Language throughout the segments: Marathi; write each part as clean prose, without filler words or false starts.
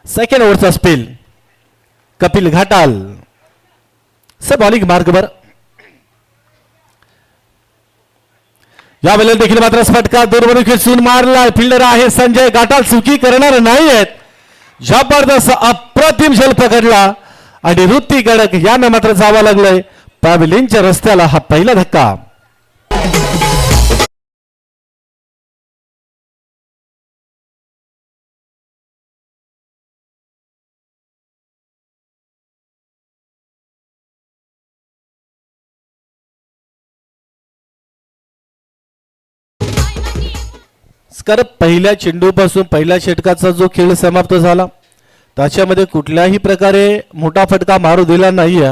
सेकंड ओव्हरचा स्पेल कपिल घाटाल बॉलिंग मार्गवर. या वेळेला देखील मात्र फटका दूरवरून खेचून मारला. फिल्डर आहे संजय घाटाल, चुकी करणार नाही आहेत. जबरदस्त अप्रतिम झेल पकडला आणि ऋत्विक गडक यांना मात्र जावं लागलंय पॅव्हलियनच्या रस्त्याला. हा पहिला धक्का. पहिल्या चेंडूपासून पहिल्या षटकाचा जो खेळ समाप्त झाला त्याच्यामध्ये कुठल्याही प्रकारे मोठा फटका मारू दिला नाहीये.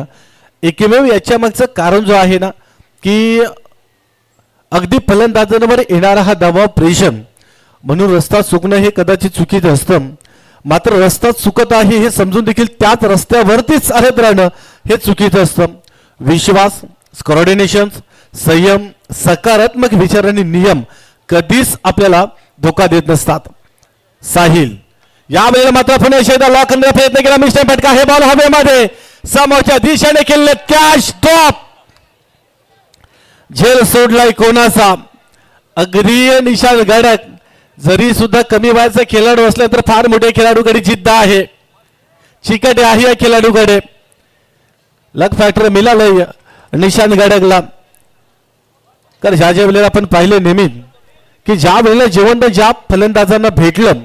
एकमेव याच्या मागचं कारण जो आहे ना की अगदी फलंदाजांवर येणारा हा दबाव प्रेशर म्हणून रस्ता चुकणं हे कदाचित चुकीचं असतं. मात्र रस्ता चुकत आहे हे समजून देखील त्याच रस्त्यावरतीच चालत राहणं हे चुकीचं असतं. विश्वास, कोऑर्डिनेशन, संयम, सकारात्मक विचार आणि नियम कधीच आपल्याला धोका देत नसतात. साहिल यावेळेला मात्र पुन्हा एकदा लॉक करण्याचा प्रयत्न केला. मिस्टर फटका. हे बॉल हवेमध्ये समोरच्या दिशेने केले. Catch drop. झेल सोडलाय कोणाचा. अग्रीय निशाण गडक जरी सुद्धा कमी वयाचा खेळाडू असला तर फार मोठे खेळाडूकडे जिद्द आहे, चिकट आहे या खेळाडूकडे. लक फॅक्टर मिळालंय निशाण गडकला. तर ज्या वेळेला आपण पाहिले नेहमी की ज्या वेळेला जिवंत ज्या फलंदाजांना भेटलं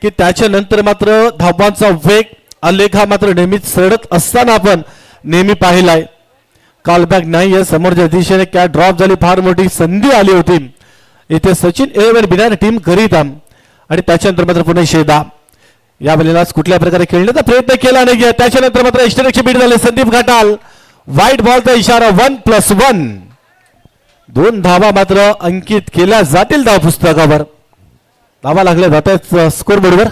की त्याच्यानंतर मात्र धावांचा वेग आलेख हा मात्र नेहमीच चढत असताना आपण नेहमी पाहिलाय. कॉलबॅक नाही समोरच्या दिशेने क्या ड्रॉप झाली. फार मोठी संधी आली होती इथे सचिन 11 बिना टीम करीता आणि त्याच्यानंतर मात्र पुन्हा शेदा या वेळेला कुठल्या प्रकारे खेळण्याचा प्रयत्न केला नाही. त्याच्यानंतर मात्र इष्टरक्षी बीट झाले. संदीप घाटाल व्हाईट बॉलचा इशारा. 1+1. 2 धावा मात्र अंकित केल्या जातील धाव पुस्तकावर. धावा लागल्या जात आहेत स्कोर बोर्डवर.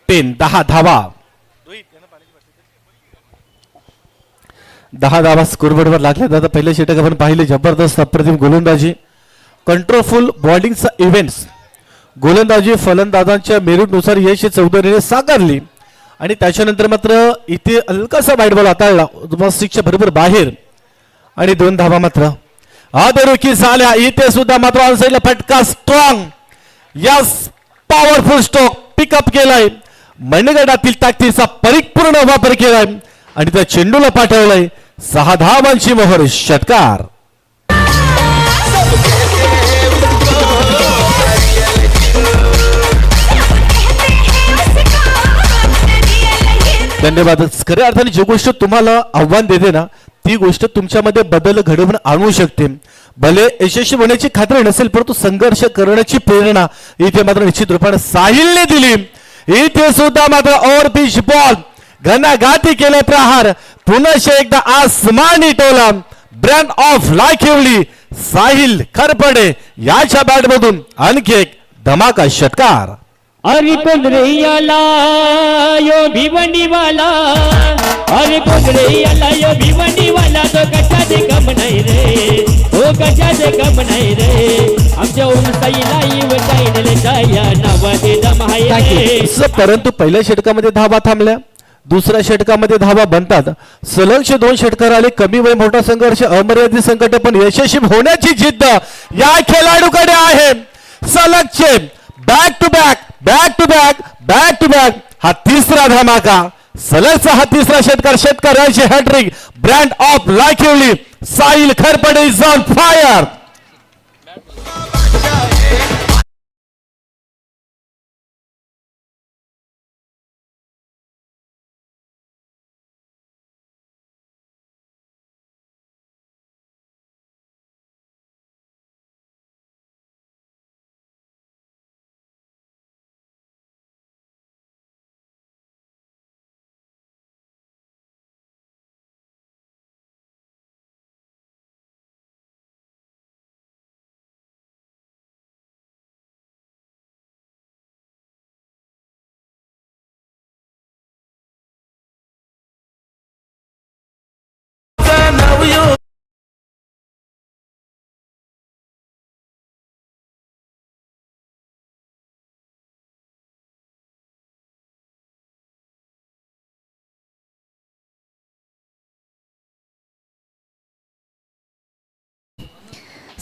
पेन 10 धावा. 10 धावा स्कोर बोर्डवर लागल्या जातात. पहिल्या षटक आपण पाहिले जबरदस्त अप्रतिम गोलंदाजी, कंट्रोलफुल बॉलिंगचा इव्हेंट्स. गोलंदाजी फलंदाजांच्या मेरिटनुसार यश चौधरीने साकारली आणि त्याच्यानंतर मात्र इथे हलकासा वाईट बॉल हाताळला 6च्या बरोबर बाहेर आणि 2 धावा मात्र आदरुकी झाल्या. इथे सुद्धा मात्र ऑनसाइडला फटका strong. Yes powerful stroke pickup केलाय. मनगटातील ताकदीचा परिपूर्ण वापर केलाय आणि त्या चेंडूला पाठवलंय. 6 धावांची मोहर. षटकार. धन्यवाद. खऱ्या अर्थाने जी गोष्ट तुम्हाला आव्हान देते ना ती गोष्ट तुमच्यामध्ये बदल घडवून आणू शकते. भले यशस्वी होण्याची खात्री नसेल परंतु संघर्ष करण्याची प्रेरणा इथे मात्र निश्चित रूपाने साहिलने दिली. इथे सुद्धा मात्र ओव्हर पिच बॉल घनाघाती केले प्रहार. पुन्हा एकदा आसमानी टोला. ब्रँड ऑफ लाखिवली साहिल खरपडे याच्या बॅटमधून आणखी एक धमाका षटकार. अरे कोंदरेयाला यो भिवंडी वाला. अरे कोंदरेयाला यो भिवंडी वाला. तो कशाचे कम नाही रे. तो कशाचे कम नाही रे. आमच्या उंचाईला येऊ जाईल जाया नावाने दम आहे रे. परंतु पहिल्या षटकामध्ये धावा थांबल्या. दुसऱ्या षटकामध्ये धावा बनतात. सलगचे 2 षटकार आले. कमी वय मोठा संघर्ष अमर्यादित संकट पण यशस्वी होण्याची जिद्द या खेळाडूकडे आहे. सलगचे back to back back to back back to back हा तिसरा धमाका. सलगचा हा तिसरा षटकार. शेतकऱ्यांची hat trick. Brand of Lakhivali Sahil Kharpade is on fire.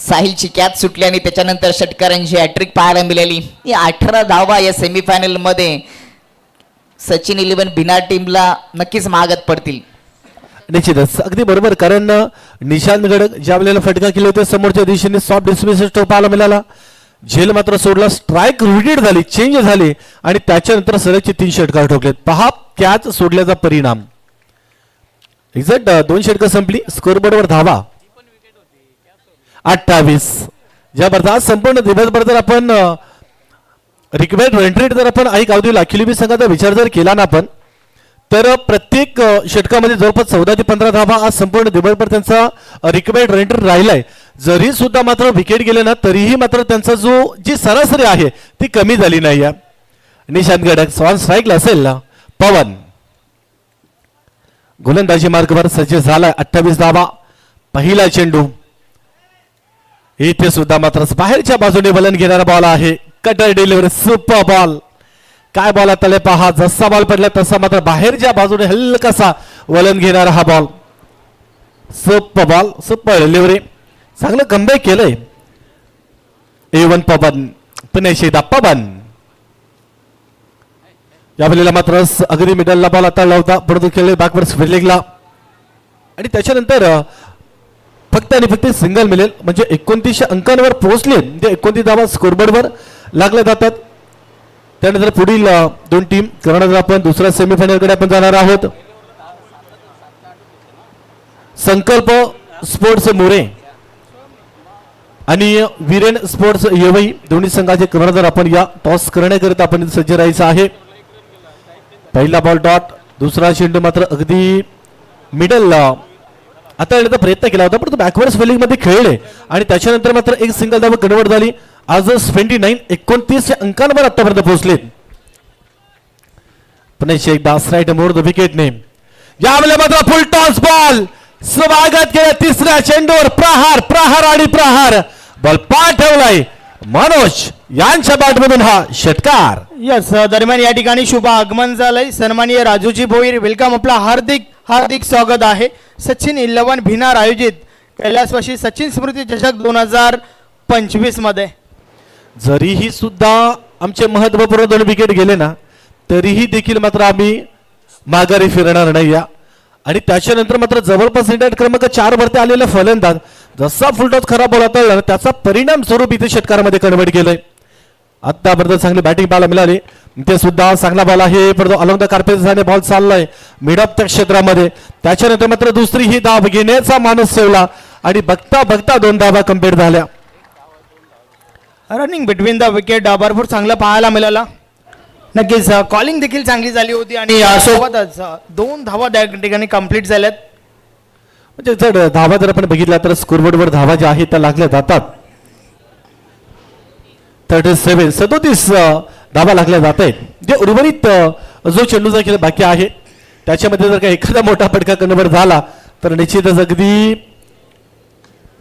साहिलची कॅच सुटली आणि त्याच्यानंतर षटकारांची हॅट्रिक पाहायला मिळाली. ही 18 धावा या सेमीफायनल मध्ये सचिन 11 भिनार टीमला नक्कीच महागात पडतील. निश्चितच अगदी बरोबर, कारण निशांत गडक ज्या वेळेला फटका केले होते समोरच्या दिशेने सॉफ्ट डिस्मिसेस तो पाहायला मिळाला. झेल मात्र सोडला, स्ट्राईक रिपीट झाली, चेंज झाली आणि त्याच्यानंतर सलगचे 3 षटकार ठोकलेत. पहा कॅच सोडल्याचा परिणाम. एक्झॅक्ट 2 षटकं संपली, स्कोरबोर्डवर धावा 28. जबरदस्त. संपूर्ण दिवसभर जर आपण रिक्वेस्ट एंट्री जर आपण आई गावदेवी लाखिली संघाचा विचार जर केला ना आपण, तर प्रत्येक षटकामध्ये जवळपास 14 ते 15 धावा आज संपूर्ण दिवसभर त्यांचा रिक्वेस्ट एंट्री राहिलाय. जरी सुद्धा मात्र विकेट गेले ना तरीही मात्र त्यांचा जी सरासरी आहे ती कमी झाली नाही. निशांत गडक स्वान स्ट्राईकला असेल ना. पवन गोलंदाजी मार्गावर सज्ज झालाय. 28 धावा. पहिला चेंडू इथे सुद्धा मात्र बाहेरच्या बाजूने वलन घेणारा बॉल आहे. Cutter delivery, super ball. काय बॉल आता पहा, जसा बॉल पडला तसा मात्र बाहेरच्या बाजूने हलकासा वलन घेणारा हा ball. Super ball, super delivery. चांगलं कमबॅक केलंय. A1 पवन, पुन्हा एकदा पवन. या वेळेला मात्र अगदी मिडलला बॉल आता लावता परंतु खेळले बॅकवर्ड फिल्डिंगला आणि त्याच्यानंतर फक्त आणि फक्त सिंगल मिळेल म्हणजे 29 अंकांवर पोहोचले. ते 29 धावा स्कोरबोर्डवर लागले जातात. त्यानंतर पुढील 2 टीम करणार आपण दुसऱ्या सेमीफायनल कडे आपण जाणार आहोत. संकल्प स्पोर्ट्स मोरे आणि वीरेन स्पोर्ट्स येवई दोन्ही संघाचे कर्णधार आपण या टॉस करण्याकरिता आपण सज्ज राहायचं आहे. पहिला बॉल डॉट, दुसरा चेंडू मात्र अगदी मिडल आता येण्याचा प्रयत्न केला होता परंतु बॅकवर्ड स्पेलिंग मध्ये खेळले आणि त्याच्यानंतर मात्र एक सिंगल धावा कन्वर्ट झाली. आज 29 अंकांवर आतापर्यंत पोहोचले. पुन्हा एकदा राईट मोर द विकेटने यावेळेला मात्र फुल टॉस बॉल. स्वागत केलं तिसऱ्या चेंडूवर. प्रहार, प्रहार आणि प्रहार. बॉल पाठवलाय मनोज यांच्या बॅटमधून हा षटकार. यस, दरम्यान या ठिकाणी शुभ आगमन झालंय. सन्माननीय राजूजी भोईर, वेलकम. आपला हार्दिक हार्दिक स्वागत आहे. सचिन 11 भिनार आयोजित कैलासवासी सचिन स्मृती चषक 2025 मध्ये. जरीही सुद्धा आमचे महत्वपूर्ण 2 विकेट गेले ना तरीही देखील मात्र आम्ही माघारी फिरणार नाही या आणि त्याच्यानंतर मात्र जवळपास इंडियन क्रमांक 4 वरती आलेला फलंदाज जसा फुलटॉस खराब बॉल हाताळला त्याचा परिणाम स्वरूप इथे षटकारामध्ये कन्वर्ट केलंय. आतापर्यंत चांगली बॅटिंग पाहायला मिळाली. ते सुद्धा चांगला बॉल आहे परंतु अलॉंग द कार्पेट बॉल चाललाय मिड ऑफ त्या क्षेत्रामध्ये. त्याच्यानंतर मात्र दुसरी ही धाव घेण्याचा मानस ठेवला आणि बघता बघता 2 धावा कंप्लीट झाल्या. रनिंग बिटवीन द विकेट भरपूर चांगलं पाहायला मिळाला. नक्कीच कॉलिंग देखील चांगली झाली होती आणि सोबतच 2 धावा त्या ठिकाणी कंप्लीट झाल्यात. म्हणजे जर धावा जर आपण बघितला तर स्कोरबोर्डवर धावा ज्या आहेत त्या लागल्या जातात. 37 धावा लागल्या जात आहेत. जे उर्वरित जो चेंडूचा खेळ बाकी आहे त्याच्यामध्ये जर का एखादा मोठा फटका कन्वर्ट झाला तर निश्चितच अगदी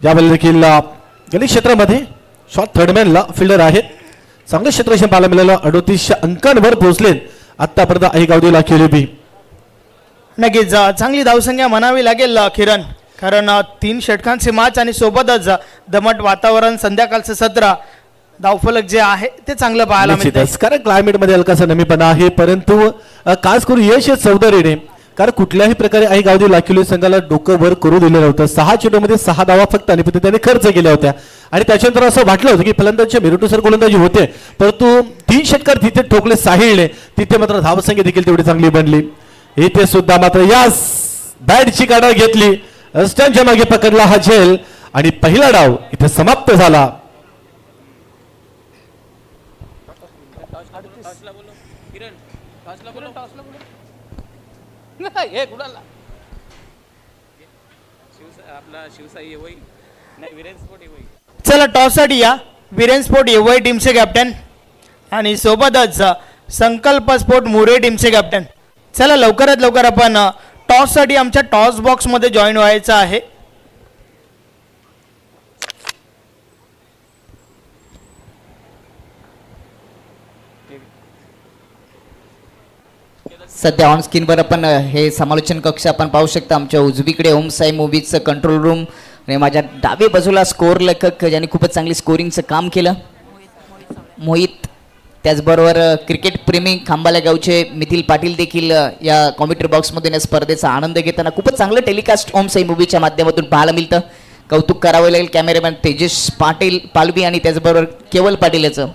ज्यावेळेला देखील गली क्षेत्रामध्ये शॉर्ट थर्डमॅनला फिल्डर आहेत. चांगलं क्षेत्ररक्षण पाहायला मिळालं. 38 अंकांवर पोहोचले आतापर्यंत आई गावदेवी लाखिली बी. नक्कीच चांगली धावसंख्या म्हणावी लागेल किरण, कारण 3 षटकांचे मॅच आणि सोबतच दमट वातावरण, संध्याकाळचं सत्र, धावफलक जे आहे ते चांगलं पाहायला मिळतं. कारण क्लायमेट मध्ये हलकासा नमीपणा आहे परंतु खास करून यश चौधरीने कारण कुठल्याही प्रकारे आई गावदेवी लाखिली संघाला डोकं वर करू दिलं नव्हतं. 6 चेंडूमध्ये 6 धावा फक्त आणि फक्त त्याने खर्च केल्या होत्या आणि त्याच्यानंतर असं वाटलं होतं की फलंदाजच्या मेरुटनुसार गोलंदाजी होते परंतु 3 षटकार तिथे ठोकले साहिलने. तिथे मात्र धावसंख्या देखील तेवढी चांगली बनली. इथे सुद्धा मात्र यास बॅटची काढा घेतली, स्टंपच्या मागे पकडला हा झेल आणि पहिला डाव इथे समाप्त झाला. चला टॉस साठी या वीरेन स्पोर्ट येवई टीमचे कॅप्टन आणि सोबतच संकल्प स्पोर्ट मुरे टीमचे कॅप्टन. चला लवकरात लवकर आपण टॉस साठी आमच्या टॉस बॉक्स मध्ये जॉईन व्हायचं आहे. सध्या ऑन स्क्रीनवर आपण हे समालोचन कक्ष आपण पाहू शकता. आमच्या उजवीकडे ओम साई मूवीजचं कंट्रोल रूम आणि माझ्या डावी बाजूला स्कोर लेखक ज्यांनी खूपच चांगली स्कोरिंगचं काम केलं, मोहित. त्याचबरोबर क्रिकेट प्रेमी खांबाला गावचे मिथिल पाटील देखील या कॉम्प्युटर बॉक्समधून या स्पर्धेचा आनंद घेताना खूपच चांगलं टेलिकास्ट ओम साई मूवीच्या माध्यमातून पाहायला मिळतं. कौतुक करावं लागेल कॅमेरामॅन तेजस पाटील पालवी आणि त्याचबरोबर केवल पाटील याचं.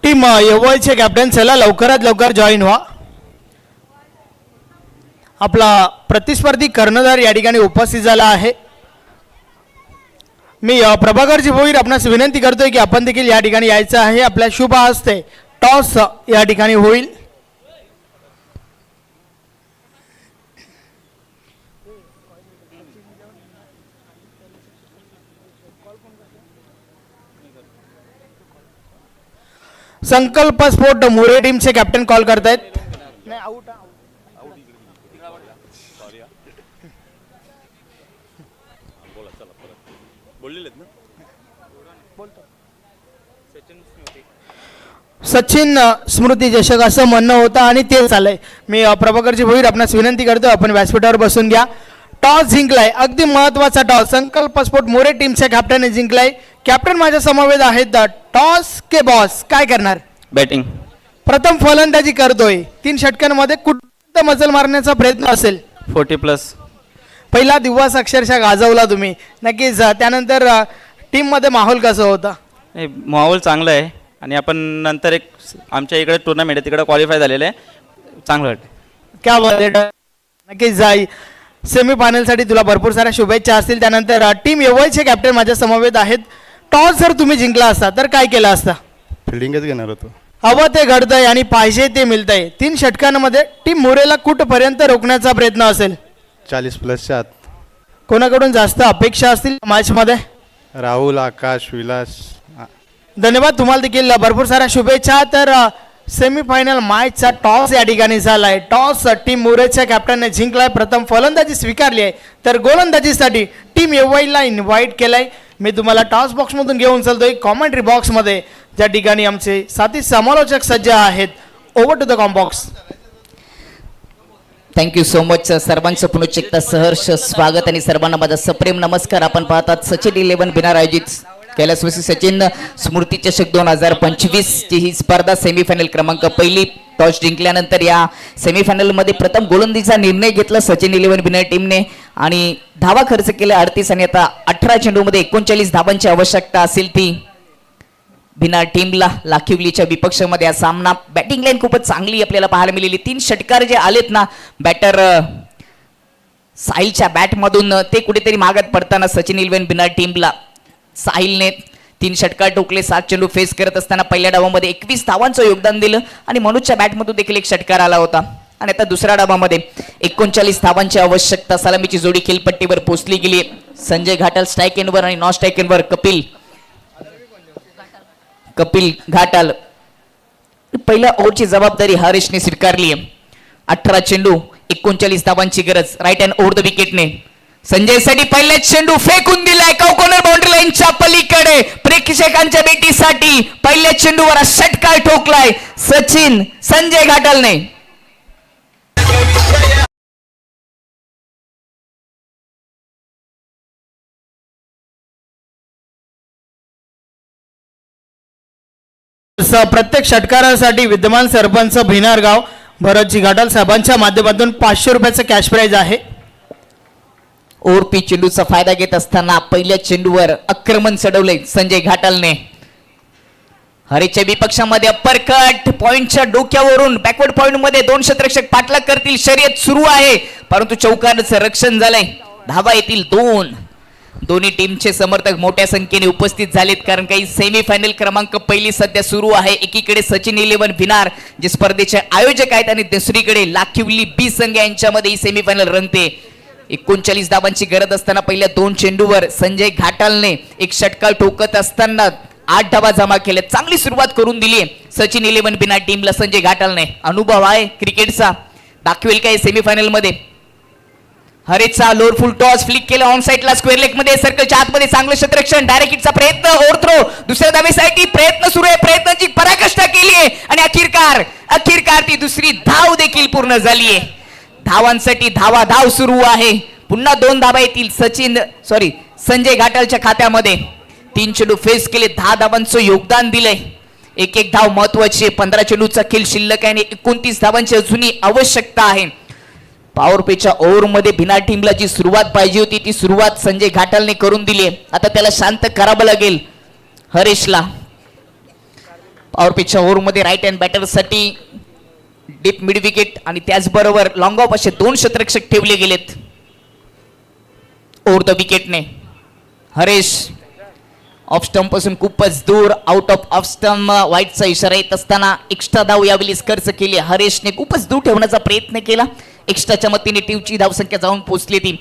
टीम यवयचे कॅप्टन चला लवकरात लवकर जॉईन व्हा. आपला प्रतिस्पर्धी कर्णधार या ठिकाणी उपस्थित झाला आहे. मी प्रभाकरजी भोईर आपणास विनंती करतोय की आपण देखील या ठिकाणी यायचं आहे. आपल्या शुभ हस्ते टॉस या ठिकाणी होईल. संकल्प स्पोर्ट मोरे टीमचे कॅप्टन कॉल करतायत. नाही आउट. सचिन स्मृती चषक असं म्हणणं होतं आणि ते चाललंय. मी प्रभाकरजी भोईर आपणास विनंती करतो आपण व्यासपीठावर बसून घ्या. टॉस जिंकलाय, अगदी महत्वाचा टॉस संकल्प स्पोर्ट मोरे टीमच्या कॅप्टनने जिंकलाय. कॅप्टन माझ्या समवेत आहेत. टॉस के बॉस काय करणार? बॅटिंग. प्रथम फलंदाजी करतोय. 3 षटकांमध्ये कुठं मजल मारण्याचा प्रयत्न असेल? 40+. पहिला दिवस अक्षरशः गाजवला तुम्ही नक्कीच. त्यानंतर टीम मध्ये माहोल कसं होता? माहोल चांगला आहे आणि आपण नंतर एक आमच्या इकडे टुर्नामेंट आहे तिकडे क्वालिफाय झालेलं आहे, चांगलं वाटतं. क्या बात आहे. नक्कीच जाई सेमीफायनलसाठी तुला भरपूर साऱ्या शुभेच्छा असतील. त्यानंतर टीम यवयचे कॅप्टन माझ्या समवेत आहेत. टॉस जर तुम्ही जिंकला असता तर काय केलं असता? फिल्डिंगच घेणार होतो. हवं ते घडतंय आणि पाहिजे ते मिळतंय. 3 षटकांमध्ये टीम मोरेला कुठपर्यंत रोखण्याचा प्रयत्न असेल? 40+च्या आत. कोणाकडून जास्त अपेक्षा असतील मॅचमध्ये? राहुल, आकाश, विलास. धन्यवाद. तुम्हाला देखील भरपूर साऱ्या शुभेच्छा. तर सेमीफायनल मॅचचा टॉस या ठिकाणी झालाय. टॉस टीम मोरेच्या कॅप्टनने जिंकलाय. प्रथम फलंदाजी स्वीकारली आहे तर गोलंदाजीसाठी टीम यवईला इन्व्हाइट केलंय. मी तुम्हाला टॉस बॉक्समधून घेऊन चालतोय कॉमेंट्री बॉक्समध्ये ज्या ठिकाणी आमचे साथी समालोचक सज्ज आहेत. Over to the com box. Thank you so much. सर्वांचं पुनश्च एकदा सहर्ष स्वागत आणि सर्वांना माझा सप्रेम नमस्कार. आपण पाहतात सचिन 11 बिनार आयोजित कैलासवासी सचिन स्मृती चषक 2025 ची ही स्पर्धा सेमीफायनल क्रमांक पहिली. टॉस जिंकल्यानंतर या सेमीफायनलमध्ये प्रथम गोलंदाजीचा निर्णय घेतला सचिन 11 बिनार टीमने आणि धावा खर्च केले 38 आणि आता 18 चेंडूमध्ये 39 धावांची आवश्यकता असेल ती बिना टीमला. लाखिवलीच्या विपक्षामध्ये हा सामना. बॅटिंग लाईन खूपच चांगली आपल्याला पाहायला मिळाली. 3 षटकार जे आलेत ना बॅटर साहिलच्या बॅटमधून ते कुठेतरी मागत पडताना सचिन 11 बिना टीमला साहिलने 3 षटकार ठोकले. 7 चेंडू फेस करत असताना पहिल्या डावामध्ये 21 धावांचं योगदान दिलं आणि मनोजच्या बॅटमधून देखील 1 षटकार आला होता आणि आता दुसऱ्या डावामध्ये 39 धावांची आवश्यकता. सलामीची जोडी खेळपट्टीवर पोहोचली गेली. संजय घाटाल स्ट्राईक एंडवर आणि नॉन स्ट्राईक एंडवर कपिल घाटाल. पहिल्या ओव्हरची जबाबदारी हरीशने स्वीकारली आहे. 18 चेंडू 39 धावांची गरज. राईट हँड ओव्हर द विकेटने संजयसाठी पहिला चेंडू फेकून दिलाय कॉर्नर बाउंड्री लाईनच्या पलीकडे. प्रेक्षकांच्या भेटीसाठी पहिल्या चेंडूवर षटकार ठोकलाय संजय घाटालने. प्रत्येक षटकारासाठी विद्यमान सरपंच भिनारगाव भरतजी घाटाल साहेबांच्या माध्यमातून 500 रुपयाचं कॅश प्राइज आहे. ओरपी चेंडूचा फायदा घेत असताना पहिल्या चेंडूवर आक्रमण चढवले संजय घाटालने. हरीच्या विपक्षामध्ये अप्परकट पॉइंटच्या डोक्यावरून बॅकवर्ड पॉइंट मध्ये 2 क्षेत्ररक्षक पाठलाग करतील. शर्यत सुरू आहे परंतु चौकाराचं रक्षण झालंय. धावा येतील 2. दोन्ही टीमचे समर्थक मोठ्या संख्येने उपस्थित झालेत कारण काही सेमीफायनल क्रमांक पहिली सध्या सुरू आहे. एकीकडे सचिन 11 भिनार जे स्पर्धेचे आयोजक आहेत आणि दुसरीकडे लाखिवली बी संघ यांच्यामध्ये ही सेमीफायनल रंगते. 39 धावांची गरज असताना पहिल्या 2 चेंडूवर संजय घाटालने 1 षटकार ठोकत असताना 8 धावा जमा केल्या. चांगली सुरुवात करून दिली सचिन 11 बिना टीमला संजय घाटालने. अनुभव आहे क्रिकेटचा, दाखवेल काय सेमीफायनल मध्ये. हरेचा लोअर फुल टॉस फ्लिक केलं ऑन साइडला स्क्वेअर लेग मध्ये सर्कलच्या आतमध्ये चांगलं क्षेत्ररक्षण. डायरेक्ट हिटचा प्रयत्न ओव्हरथ्रो दुसऱ्या धावेसाठी प्रयत्न सुरू आहे. प्रयत्नाची पराकाष्ठा केली आहे आणि अखेरकार ती दुसरी धाव देखील पूर्ण झाली आहे. धावांसाठी धाव सुरू आहे पुन्हा 2 धाबा येतील संजय घाटलच्या खात्यामध्ये. 3 चेंडू फेस केले, 10 धाबांचं योगदान दिलंय. एक धाव महत्वाची. 15 चेंडूचा खेळ शिल्लक आहे आणि 29 धावांची अजूनही आवश्यकता आहे. पॉवर प्लेच्या ओव्हरमध्ये भिनार टीमला जी सुरुवात पाहिजे होती ती सुरुवात संजय घाटलने करून दिली. आता त्याला शांत करावं लागेल हरेशला. पॉवर पिचच्या ओव्हरमध्ये राईट हँड बॅटरसाठी डीप मिड विकेट आणि त्याचबरोबर लॉंग ऑफ असे 2 क्षेत्ररक्षक ठेवले गेलेत. ओव्हर द विकेटने हरेश ऑफ स्टंप पासून खूपच दूर, आउट ऑफ स्टंप. वाईटचा इशारा येत असताना एक्स्ट्रा धाव यावेळी खर्च केली. हरेशने खूपच दूर ठेवण्याचा प्रयत्न केला. एक्स्ट्राच्या मतीने टीमची धावसंख्या जाऊन पोहोचली ती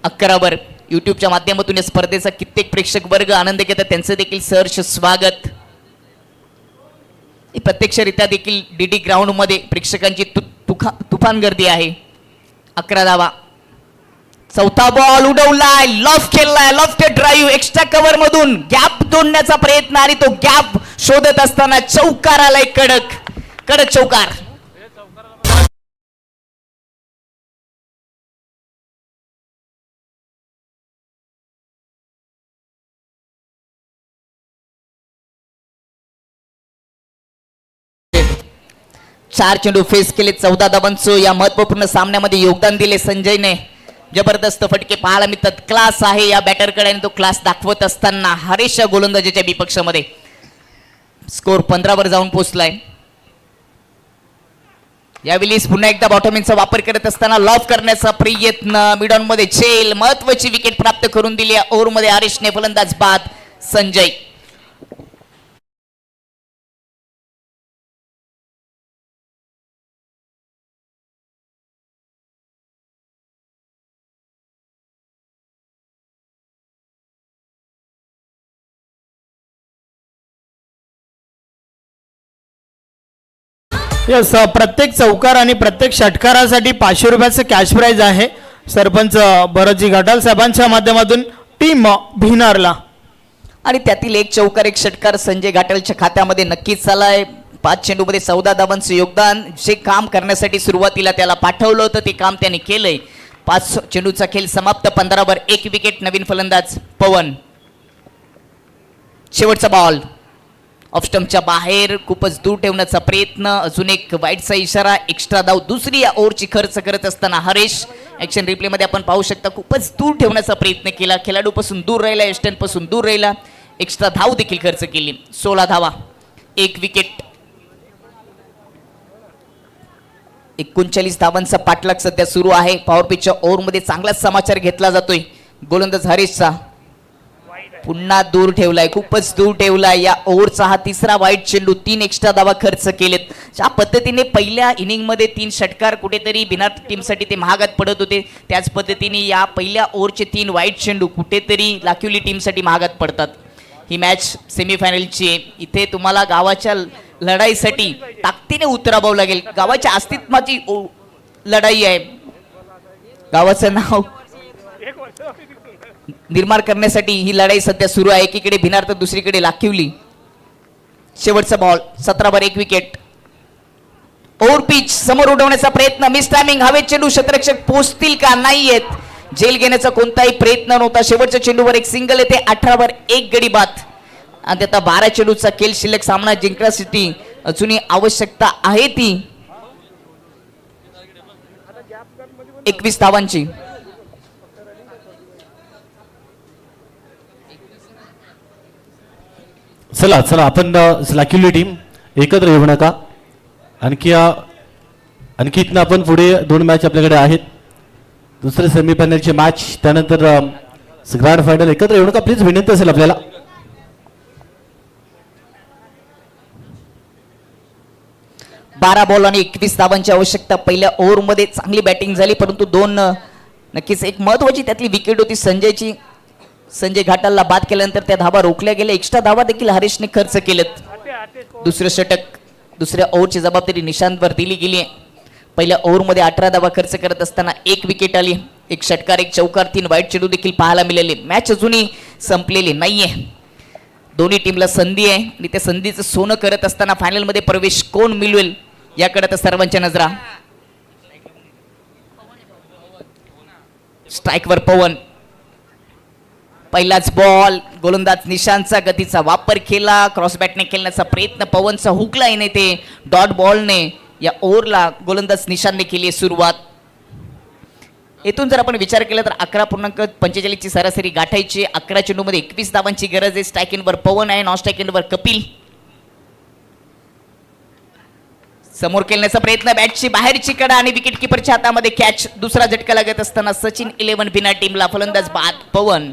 11वर. युट्यूबच्या माध्यमातून या स्पर्धेचा कित्येक प्रेक्षक वर्ग आनंद घेतात, त्यांचं देखील सहर्ष स्वागत. प्रत्यक्षरित्या देखील डीडी ग्राउंड मध्ये प्रेक्षकांची तुफान गर्दी आहे. 11 धावा. चौथा बॉल उडवलाय, लॉफ केलाय, लॉफ्ट ड्राईव्ह एक्स्ट्रा कव्हर मधून गॅप तोडण्याचा प्रयत्न आणि तो गॅप शोधत असताना चौकार आलाय. कडक चौकार. चार चेंडू फेस केले, 14 धावांचं या महत्वपूर्ण सामन्यामध्ये योगदान दिले संजयने. जबरदस्त फटके पाहायला मिळतात. क्लास आहे या बॅटरकडे आणि तो क्लास दाखवत असताना हरेश गोलंदाजीच्या विपक्षामध्ये स्कोर 15वर जाऊन पोहोचलाय. यावेळी पुन्हा एकदा बॉटमिंगचा वापर करत असताना लॉफ करण्याचा प्रयत्न. मिडॉन मध्ये झेल, महत्वाची विकेट प्राप्त करून दिली. ओव्हरमध्ये हरेशने फलंदाज बाद. संजय यस, प्रत्येक चौकार आणि प्रत्येक षटकारासाठी 500 रुपयाचं कॅश प्राइज आहे. सरपंच भरतजी घाटाल साहेबांच्या माध्यमातून टीम भिनारला. आणि त्यातील एक चौकार एक षटकार संजय घाटलच्या खात्यामध्ये नक्कीच आलाय. 5 चेंडूमध्ये 14 धावांचं योगदान. जे काम करण्यासाठी सुरुवातीला त्याला पाठवलं होतं ते काम त्याने केलंय. 5 चेंडूचा खेळ समाप्त. 15वर 1 विकेट. नवीन फलंदाज पवन. शेवटचा बॉल ऑफ स्टंपच्या बाहेर, खूपच दूर ठेवण्याचा प्रयत्न. अजून एक वाईटचा इशारा. एक्स्ट्रा धाव दुसरी या ओव्हरची खर्च करत असताना हरेश ऍक्शन रिप्ले मध्ये आपण पाहू शकता खूपच दूर ठेवण्याचा प्रयत्न केला. खेळाडूपासून दूर राहिला, एस्टन पासून दूर राहिला. एक्स्ट्रा धाव देखील खर्च केली. 16 धावा, 1 विकेट. 39 धावांचा पाठलाग सध्या सुरू आहे. पॉवर पिचच्या ओव्हरमध्ये चांगलाच समाचार घेतला जातोय. गोलंदाज हरेशचा पुन्हा दूर ठेवलाय, खूपच दूर ठेवलाय. या ओव्हरचा हा तिसरा वाईट चेंडू. 3 एक्स्ट्रा धावा खर्च केलेत. ज्या पद्धतीने पहिल्या इनिंगमध्ये 3 षटकार कुठेतरी बिना टीमसाठी ते महागात पडत होते, त्याच पद्धतीने या पहिल्या ओव्हरचे 3 वाईट चेंडू कुठेतरी लाखिवली टीमसाठी महागात पडतात. ही मॅच सेमीफायनलची आहे. इथे तुम्हाला गावाच्या लढाईसाठी ताकदीने उतरावं लागेल. गावाच्या अस्तित्वाची लढाई आहे. गावाचं नाव निर्माण करण्यासाठी ही लढाई सध्या सुरू आहे. एकीकडे भिनार तर दुसरीकडे लाखिवली. शेवटचा बॉल. 17वर 1 विकेट. ओव्हर पिच समोर उडवण्याचा प्रयत्न. Miss timing. हवेत चेंडू. क्षेत्ररक्षक पोहोचतील का? नाही येत. झेल घेण्याचा कोणताही प्रयत्न नव्हता. शेवटच्या चेंडूवर एक सिंगल येते. 18वर 1 गडी बाद. आणि आता 12 चेंडूचा खेळ शिल्लक. सामना जिंकण्यासाठी अजूनही आवश्यकता आहे ती 21 धावांची. चला आपण लाखिवली टीम एकत्र येऊ नका. आणखी इथनं आपण पुढे 2 मॅच आपल्याकडे आहेत. दुसरे सेमीफायनलची मॅच, त्यानंतर ग्रँड फायनल. एकत्र येऊ नका प्लीज, विनंती असेल आपल्याला. बारा बॉल आणि 21 धावांची आवश्यकता. पहिल्या ओव्हरमध्ये चांगली बॅटिंग झाली, परंतु 2 नक्कीच एक महत्वाची त्यातली विकेट होती संजयची. संजय घाटालला बाद केल्यानंतर त्या धावा रोखल्या गेल्या. एक्स्ट्रा धावा देखील हरेशने खर्च केलेत. दुसरं षटक, दुसऱ्या ओव्हरची जबाबदारी निशांतवर दिली गेली आहे. पहिल्या ओव्हरमध्ये 18 धावा खर्च करत असताना 1 विकेट आली. 1 षटकार, 1 चौकार, 3 वाईट चेंडू देखील पाहायला मिळाले. मॅच अजूनही संपलेली नाहीये. दोन्ही टीमला संधी आहे आणि त्या संधीचं सोनं करत असताना फायनलमध्ये प्रवेश कोण मिळवेल याकडे तर सर्वांच्या नजरा. स्ट्राईकवर पवन. पहिलाच बॉल, गोलंदाज निशांतचा गतीचा वापर केला, क्रॉस बॅटने खेळण्याचा प्रयत्न पवनचा हुकला येणे ते डॉट बॉलने या ओव्हरला गोलंदाज निशांतने केली आहे सुरुवात. येथून जर आपण विचार केला तर 11.45 ची सरासरी गाठायची. 11 चेंडूमध्ये 21 धावांची गरज आहे. स्ट्राईक एंडवर पवन आहे, नॉन स्ट्राईक एंडवर कपिल. समोर खेळण्याचा प्रयत्न, बॅटची बाहेरची कडा आणि विकेट किपरच्या हातामध्ये कॅच. दुसरा झटका लागत असताना सचिन 11 बिना टीमला फलंदाज बाद पवन.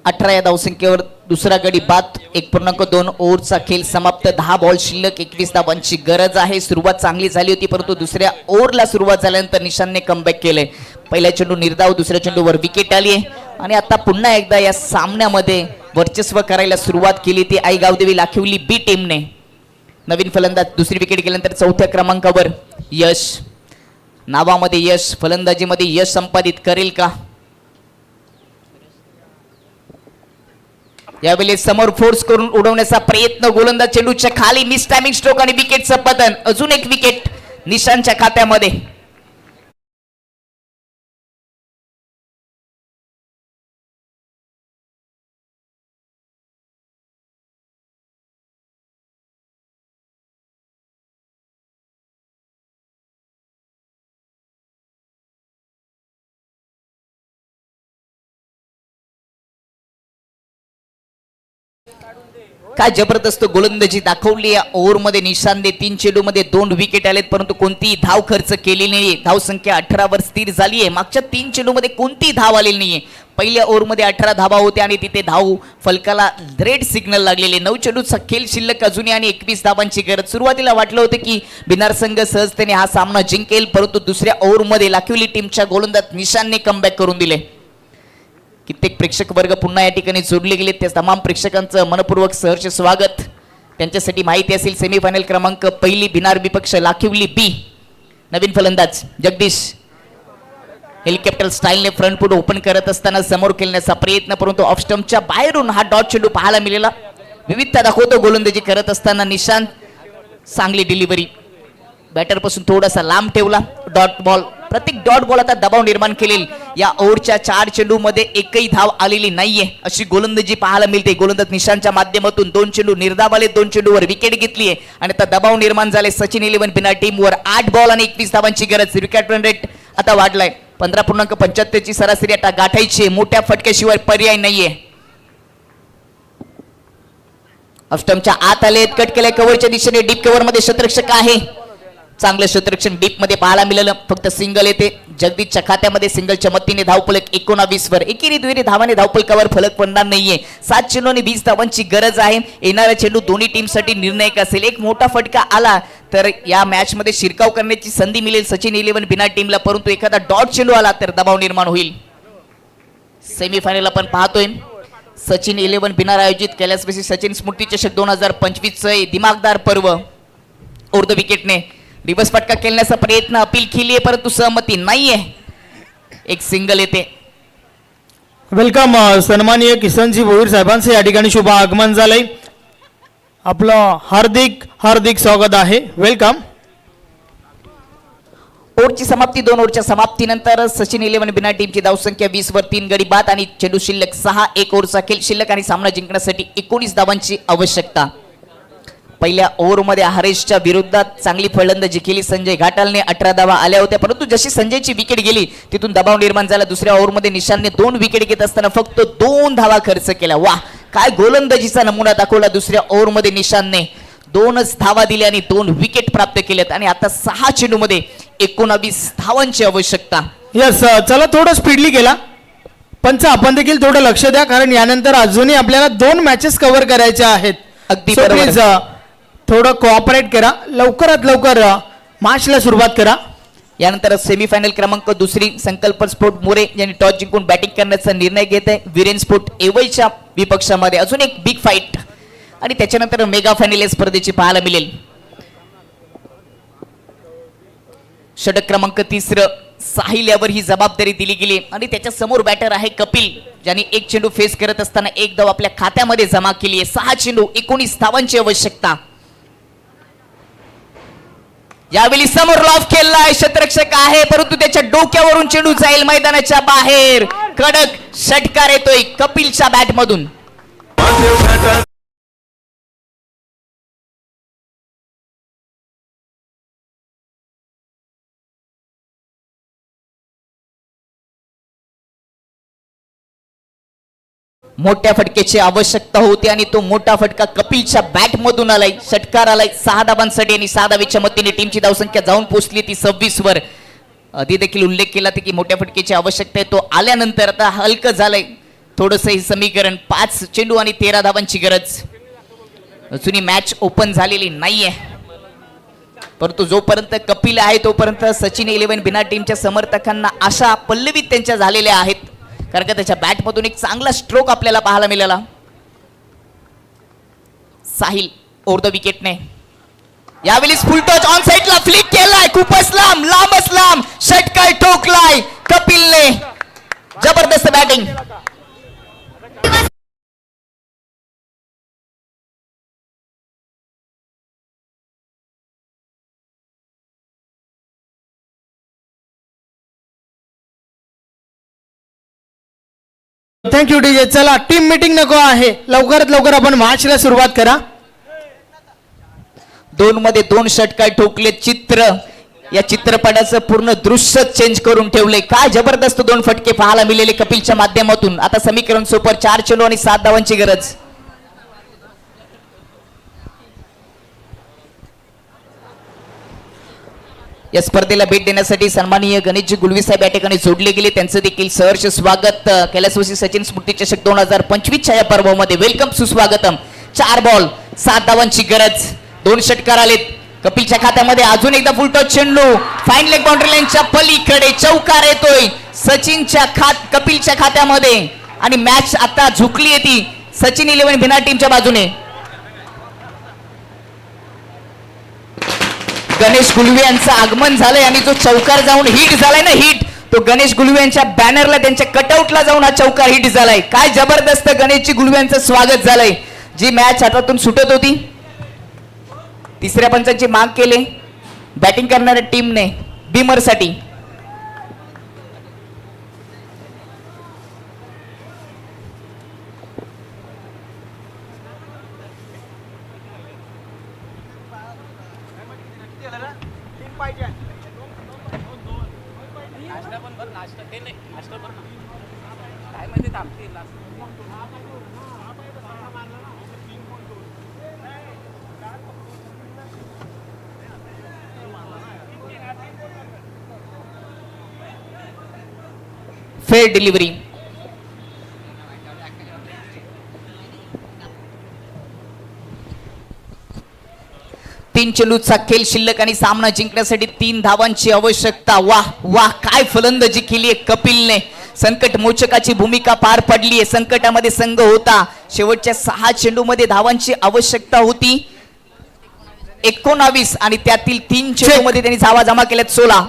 अठरा या धावसंख्येवर दुसरा गडी बाद. 1.2 ओव्हरचा खेळ समाप्त. 10 बॉल शिल्लक, 21 धावांची गरज आहे. सुरुवात चांगली झाली होती परंतु दुसऱ्या ओव्हरला सुरुवात झाल्यानंतर निशांतने कमबॅक केले. पहिला चेंडू निर्धाव, दुसऱ्या चेंडूवर विकेट आली आहे आणि आता पुन्हा एकदा या सामन्यामध्ये वर्चस्व करायला सुरुवात केली ती आई गावदेवी लाखिवली बी टीमने. नवीन फलंदाज दुसरी विकेट गेल्यानंतर चौथ्या क्रमांकावर यश. नावामध्ये यश, फलंदाजीमध्ये यश संपादित करेल का? यावेळी समोर फोर्स करून उडवण्याचा प्रयत्न, गोलंदाज चेंडूच्या खाली, मिस टायमिंग स्ट्रोक आणि विकेटचं पतन. अजून एक विकेट निशांतच्या खात्यामध्ये. काय जबरदस्त गोलंदाजी दाखवली या ओव्हरमध्ये निशांतने. 3 चेंडूमध्ये 2 विकेट आलेत परंतु कोणतीही धाव खर्च केली नाही. धाव संख्या 18 वर स्थिर झाली आहे. मागच्या 3 चेंडूमध्ये कोणतीही धाव आलेली नाहीये. पहिल्या ओव्हरमध्ये 18 धावा होत्या आणि तिथे धाव फलकाला रेड सिग्नल लागलेले. 9 चेंडूचा खेळ शिल्लक अजूनही आणि 21 धावांची गरज. सुरुवातीला वाटलं होतं की बिनार संघ सहजतेने हा सामना जिंकेल परंतु दुसऱ्या ओव्हरमध्ये लाखिवली टीमच्या गोलंदाज निशांतने कमबॅक करून दिले. कित्येक प्रेक्षक वर्ग पुन्हा या ठिकाणी जोडले गेले. त्या तमाम प्रेक्षकांचं मनपूर्वक सहर्ष स्वागत. त्यांच्यासाठी माहिती असेल सेमीफायनल क्रमांक पहिली बिनार विपक्ष लाखिवली बी. नवीन फलंदाज जगदीश हेलिकॉप्टर स्टाईलने फ्रंट फूट ओपन करत असताना समोर खेळण्याचा प्रयत्न परंतु ऑफ स्टंपच्या बाहेरून हा डॉट चेंडू पाहायला मिळाला. विविधता दाखवतो गोलंदाजी करत असताना निशांत. चांगली डिलिव्हरी, बॅटर पासून थोडासा लांब ठेवला. डॉट बॉल, प्रत्येक डॉट बॉल आता दबाव निर्माण केलेल. या ओव्हरच्या 4 चेंडूमध्ये एकही धाव आलेली नाहीये अशी गोलंदाजी पाहायला मिळते. गोलंदाज निशांतच्या माध्यमातून 2 चेंडू निर्धाव आले, 2 चेंडूवर विकेट घेतली आहे आणि आता दबाव निर्माण झाले. सचिन 11 बिना टीमवर 8 बॉल आणि 21 धावांची गरज. विकेट रन रेट आता वाढलाय. 15.75 ची सरासरी आता गाठायची. मोठ्या फटक्याशिवाय पर्याय नाहीये. ऑफस्टंपच्या आत आले, कट केले कव्हरच्या दिशेने. डीप कव्हर मध्ये क्षेत्ररक्षक आहे. चांगलं क्षेत्ररक्षण डीप मध्ये पाहायला मिळालं. फक्त सिंगल येते. जगदीशच्या खात्यामध्ये सिंगलच्या मदतीने धावफलक 19 वर. एकेरी दुहेरी धावाने धावफलकावर फलक पडणार नाहीये. 7 चेंडू आणि 20 धावांची गरज आहे. येणारा चेंडू दोन्ही टीमसाठी निर्णायक असेल. एक मोठा फटका आला तर या मॅच मध्ये शिरकाव करण्याची संधी मिळेल सचिन 11 बिना टीमला परंतु एखादा डॉट चेंडू आला तर दबाव निर्माण होईल. सेमीफायनल आपण पाहतोय सचिन 11 बिनार आयोजित कैलासवासी सचिन स्मृती चषक 2025 चे दिमागदार पर्व. उर्ध विकेटने रिवर्स फटका खेळण्याचा प्रयत्न, अपील केली आहे परंतु सहमती नाहीये. एक सिंगल येते. वेलकम सन्माननीय किसनजी भोईर साहेबांचे या ठिकाणी शुभ आगमन झालंय. आपलं हार्दिक हार्दिक स्वागत आहे. वेलकम. ओव्हरची समाप्ती. 2 ओव्हरच्या समाप्तीनंतर सचिन 11 बिना टीमची धावसंख्या 20 वर 3 गडी बाद आणि चेंडू शिल्लक 6. 1 ओव्हरचा खेळ शिल्लक आणि सामना जिंकण्यासाठी 19 धावांची आवश्यकता. पहिल्या ओव्हरमध्ये हरेशच्या विरोधात चांगली फलंदाजी केली संजय घाटालने. 18 धावा आल्या होत्या परंतु जशी संजयची विकेट गेली तिथून दबाव निर्माण झाला. दुसऱ्या ओव्हरमध्ये निशांतने 2 विकेट घेत असताना फक्त 2 धावा खर्च केल्या. वाह, काय गोलंदाजीचा नमुना दाखवला. दुसऱ्या ओव्हरमध्ये निशांतने 2च धावा दिल्या आणि 2 विकेट प्राप्त केल्यात आणि आता 6 चेंडूमध्ये 19 धावांची आवश्यकता. यस, चला थोडं स्पीडली गेला. पंच आपण देखील थोडं लक्ष द्या कारण यानंतर अजूनही आपल्याला 2 मॅचेस कव्हर करायच्या आहेत. अगदी So बरोबर. please, थोडं कोऑपरेट करा. लवकरात लवकर मॅचला सुरुवात करा. यानंतर सेमीफायनल क्रमांक 2 संकल्प स्पोर्ट मोरे यांनी टॉस जिंकून बॅटिंग करण्याचा निर्णय घेत आहे. वीरेन स्पोर्ट एवईच्या विपक्षामध्ये अजून एक बिग फाईट. आणि त्याच्यानंतर मेगा फायनल या स्पर्धेची पाहायला मिळेल. षटक क्रमांक 3 साहिल यावर ही जबाबदारी दिली गेली आणि त्याच्या समोर बॅटर आहे कपिल, ज्यांनी एक चेंडू फेस करत असताना एक धाव आपल्या खात्यामध्ये जमा केली आहे. 6 चेंडू 19 धावांची आवश्यकता. यावेळी समोर लॉफ केलाय, शतरक्षक आहे परंतु त्याच्या डोक्यावरून चेंडू जाईल मैदानाच्या बाहेर. कडक षटकार येतोय कपिलच्या बॅट मधून. मोठ्या फटक्याची आवश्यकता होती आणि तो मोठा फटका कपिलच्या बॅट मधून आलाय. षटकार आलाय 6 धावांसाठी आणि 6 धावेच्या मतीने टीमची धावसंख्या जाऊन पोहोचली ती 26 वर. आधी देखील उल्लेख केला की मोठ्या फटक्याची आवश्यकता आहे, तो आल्यानंतर आता हलकं झालंय थोडस हे समीकरण. 5 चेंडू आणि 13 धावांची गरज. अजूनही मॅच ओपन झालेली नाहीये, परंतु जोपर्यंत कपिल आहे तोपर्यंत सचिन 11 बिना टीमच्या समर्थकांना आशा पल्लवित त्यांच्या झालेल्या आहेत, कारण का त्याच्या बॅट मधून एक चांगला स्ट्रोक आपल्याला पाहायला मिळाला. साहिल ओव्हर द विकेटने यावेळी फुल टच ऑन साइडला फ्लिक केलाय, खूपच लांबच लांब षटकार ठोकलाय कपिलने. जबरदस्त बॅटिंग. Thank you DJ. चला टीम मीटिंग नको आहे, लवकरात लवकर आपण मॅचला सुरुवात करा. 2 मध्ये 2 षटकार ठोकले. चित्र या चित्रपटाचं पूर्ण दृश्य चेंज करून ठेवले. काय जबरदस्त 2 फटके पाहायला मिळाले कपिलच्या माध्यमातून. आता समीकरण सुपर 4 चेंडू आणि 7 धावांची गरज. या स्पर्धेला भेट देण्यासाठी सन्माननीय गणेशजी गुलवी साहेब या ठिकाणी जोडले गेले, त्यांचं देखील सहर्ष स्वागत. कैलासवासी सचिन स्मृती चषक 2025 या पर्वामध्ये वेलकम, सुस्वागतम. 4 बॉल 7 धावांची गरज. 2 षटकार आलेत कपिलच्या खात्यामध्ये. अजून एकदा फुल टच चेंडू फाईन लेग बाउंड्री लाईनच्या पलीकडे चौकार येतोय सचिनच्या कपिलच्या खात्यामध्ये आणि मॅच आता झुकली आहे ती सचिन 11 बिना टीमच्या बाजूने. गणेश गुलवे यांचं आगमन झालंय आणि जो चौकार जाऊन हिट झालाय ना, हिट, तो गणेश गुलवे यांच्या बॅनरला त्यांच्या कटआउटला जाऊन हा चौकार हिट झालाय. काय जबरदस्त गणेशजी गुलवे यांचं स्वागत झालंय. जी मॅच हातातून सुटत होती, 3ऱ्या पंचांची माग केले बॅटिंग करणाऱ्या टीमने बिमर साठी. Fair delivery. तीन चेंडूचा खेळ शिल्लक आणि सामना जिंकण्यासाठी 3 धावांची आवश्यकता. वाह वाह, काय फलंदाजी केली आहे कपिलने. संकट मोचकाची भूमिका पार पडली आहे. संकटामध्ये संघ होता. शेवटच्या 6 चेंडूमध्ये धावांची आवश्यकता होती 19 आणि त्यातील 3 चेंडूमध्ये त्यांनी धावा जमा केल्यात 16.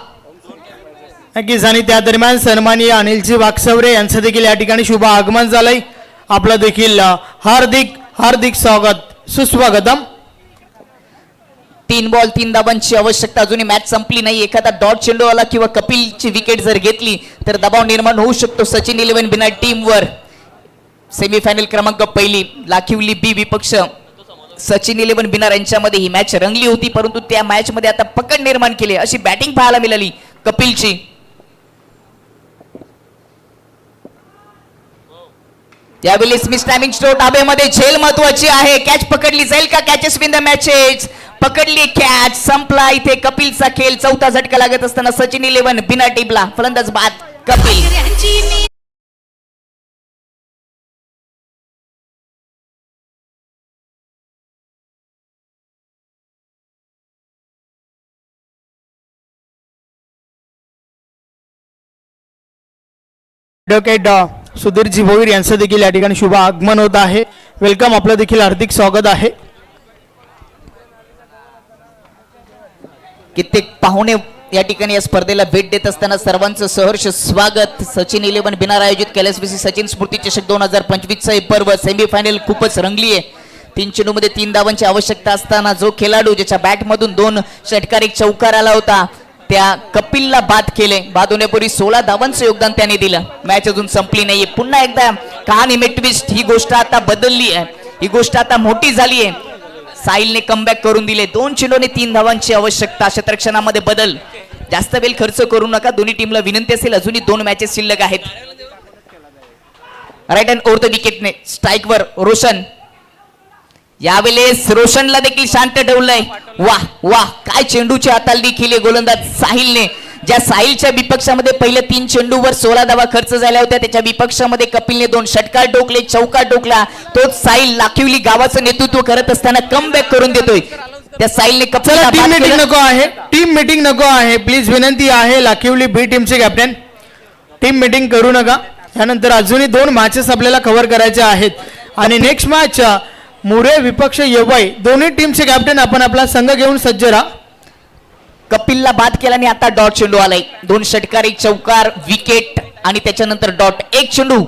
नक्कीच. आणि त्या दरम्यान सन्माननीय अनिलजी वाकसवरे यांचं देखील या ठिकाणी शुभ आगमन झालंय. आपलं देखील हार्दिक हार्दिक स्वागत, सुस्वागतम. 3 बॉल 3 धावांची आवश्यकता. अजूनही मॅच संपली नाही. एखादा डॉट चेंडू आला किंवा कपिलची विकेट जर घेतली तर दबाव निर्माण होऊ शकतो सचिन 11 बिना टीमवर. सेमीफायनल क्रमांक 1 लाखिवली बी विपक्ष सचिन 11 बिनार यांच्यामध्ये ही मॅच रंगली होती, परंतु त्या मॅच मध्ये आता पकड निर्माण केली अशी बॅटिंग पाहायला मिळाली कपिलची. त्यावेळी मिस टायमिंग स्ट्रो डाब्यामध्ये झेल महत्वाची आहे. कॅच पकडली जाईल का? Catches win the matches. पकडली कॅच, संपला इथे कपिलचा खेळ. 4था झटका लागत असताना सचिन 11 बिना टीमला. फलंदाज बाद कपिल. ॲडव्होकेट सुधीरजी भोईर यांचं देखील या ठिकाणी शुभ आगमन होत आहे. वेलकम, आपलं देखील हार्दिक स्वागत आहे. कित्येक पाहुणे या ठिकाणी या स्पर्धेला भेट देत असताना सर्वांचं सहर्ष स्वागत. सचिन 11 बिनार आयोजित केल्यास सचिन स्मृती चषक 2025 हे पर्व सेमीफायनल खूपच रंगली आहे. 3 चेंडूमध्ये 3 धावांची आवश्यकता असताना जो खेळाडू ज्याच्या बॅटमधून 2 षटकार एक चौकार आला होता त्या कपिलला बाद केले. बाद होण्यापूर्वी 16 धावांचं योगदान त्याने दिलं. मॅच अजून संपली नाहीये. पुन्हा एकदा कहाणी में ट्विस्ट. ही गोष्ट आता बदलली आहे, ही गोष्ट आता मोठी झाली आहे. साहिलने कमबॅक करून दिले. 2 चेंडूने 3 धावांची आवश्यकता. क्षेत्ररक्षणामध्ये बदल. जास्त वेळ खर्च करू नका. दोन्ही टीमला विनंती असेल, अजूनही 2 मॅचेस शिल्लक आहेत. राईट हँड ओव्हर द विकेटने स्ट्राईकवर रोशन. यावेळेस रोशनला देखील शांत ठेवलंय. वाह वाह, काय चेंडूची हाताळणी केली गोलंदाज साहिलने. ज्या साहिलच्या विपक्षामध्ये पहिल्या 3 चेंडूवर 16 धावा खर्च झाल्या होत्या, त्याच्या विपक्षामध्ये कपिलने 2 षटकार टोकले, चौकार टोकला. तोच साहिल लाखिवली गावाचं नेतृत्व करत असताना कमबॅक करून देतोय. त्या साहिलने चला, टीम मीटिंग नको आहे, टीम मीटिंग नको आहे. प्लीज विनंती आहे लाखिवली बी टीमचे कॅप्टन, टीम मीटिंग करू नका. यानंतर अजूनही 2 मॅचेस आपल्याला कव्हर करायचे आहेत. आणि नेक्स्ट मॅच मुरे विपक्ष यवई. दोन्ही टीमचे कॅप्टन आपण आपला संघ घेऊन सज्ज राहा. कपिलला बाद केला आणि आता डॉट चेंडू आलाय. 2 षटकार एक चौकार विकेट आणि त्याच्यानंतर डॉट. 1 चेंडू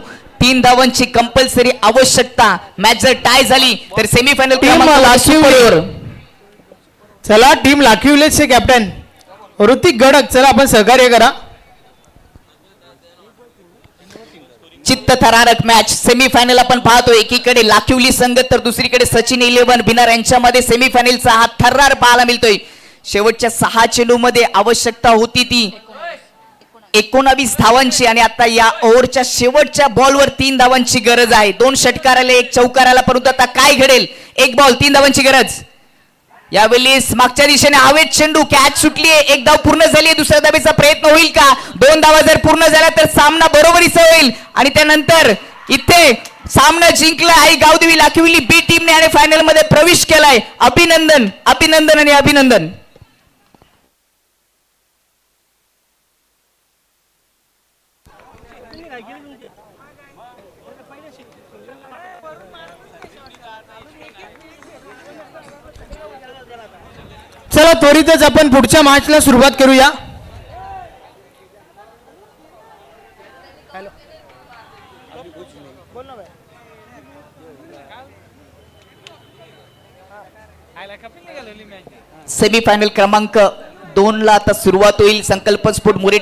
3 धावांची कंपल्सरी आवश्यकता. मॅच जर टाय झाली तर सेमीफायनल टीम चला, टीम लाखिवलेचे कॅप्टन ऋतिक गडक, चला आपण सहकार्य करा. चित्तथरारक मॅच सेमीफायनल आपण पाहतो. एकीकडे लाखिवली संघ तर दुसरीकडे सचिन 11 बिनार यांच्यामध्ये सेमीफायनलचा हा थर्रार पाहायला मिळतोय. शेवटच्या 6 चेंडूमध्ये आवश्यकता होती ती 19 धावांची आणि आता या ओव्हरच्या शेवटच्या बॉलवर 3 धावांची गरज आहे. 2 षटकाराला एक चौकाराला, परंतु आता काय घडेल? 1 बॉल 3 धावांची गरज. यावेळेस मागच्या दिशेने हवेत चेंडू, कॅच सुटलीये. 1 धाव पूर्ण झाली. दुसऱ्या धावेचा प्रयत्न होईल का? 2 धावा जर पूर्ण झाल्या तर सामना बरोबरीचा होईल आणि त्यानंतर इथे सामना जिंकला आहे गावदेवी लाखिवली बी टीमने आणि फायनल मध्ये प्रवेश केलाय. अभिनंदन, अभिनंदन आणि अभिनंदन. चला, त्वरितच आपण पुढच्या मॅचला सुरुवात करूया. सेमीफायनल क्रमांक 2 ला आता सुरुवात होईल. संकल्प स्फोट मुरे